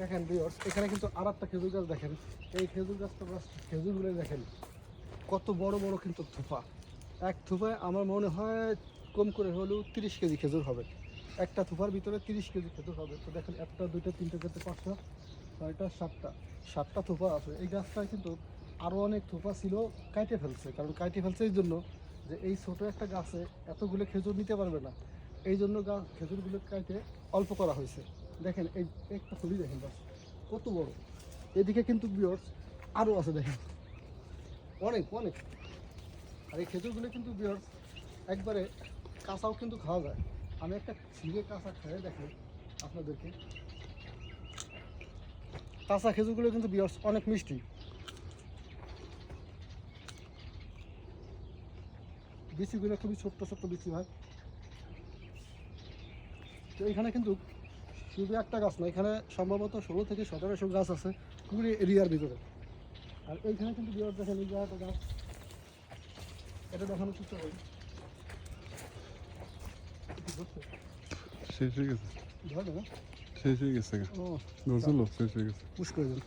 দেখেন ভিউয়ার্স, এখানে কিন্তু আরেকটা খেজুর গাছ দেখেন। এই খেজুর গাছটা খেজুরগুলো দেখেন কত বড় বড় কিন্তু থোপা। এক থোপায় আমার মনে হয় কম করে হলেও 30 কেজি খেজুর হবে। একটা থোপার ভিতরে 30 কেজি খেজুর হবে। তো দেখেন একটা দুইটা তিনটে চারটে পাঁচটা ছয়টা সাতটা থোপা আছে। এই গাছটায় কিন্তু আরও অনেক থোপা ছিল, কাইটে ফেলছে। কারণ কাইটে ফেলছে এই জন্য যে এই ছোটো একটা গাছে এতগুলো খেজুর নিতে পারবে না, এই জন্য খেজুরগুলো কাইটে অল্প করা হয়েছে। দেখেন এই একটা ছবি দেখেন গাছ কত বড়। এদিকে কিন্তু ভিউয়ার্স আরও আছে দেখেন, অনেক অনেক। আর এই খেজুরগুলো কিন্তু ভিউয়ার্স একবারে কাঁচাও কিন্তু খাওয়া যায়। আমি একটা ছিঁড়ে কাঁচা খেয়ে দেখেন আপনাদেরকে। কাঁচা খেজুরগুলো কিন্তু ভিউয়ার্স অনেক মিষ্টি। বিচিগুলো খুবই ছোট্ট ছোট্ট বিচি হয়। তো এখানে কিন্তু শুধু একটা গাছ না, এখানে সম্ভবত 16 থেকে 1700 গাছ আছে পুরো এরিয়ার ভিতরে। আর এইখানে কিন্তু ভিউয়ার্স দেখেন এই জায়গাটা গাছ, এটা দেখানোর চেষ্টা করি। শেষ হয়ে গেছে, ধরে না শেষ হয়ে গেছে, ও ধরছিল শেষ হয়ে গেছে। পুশ করে দিন।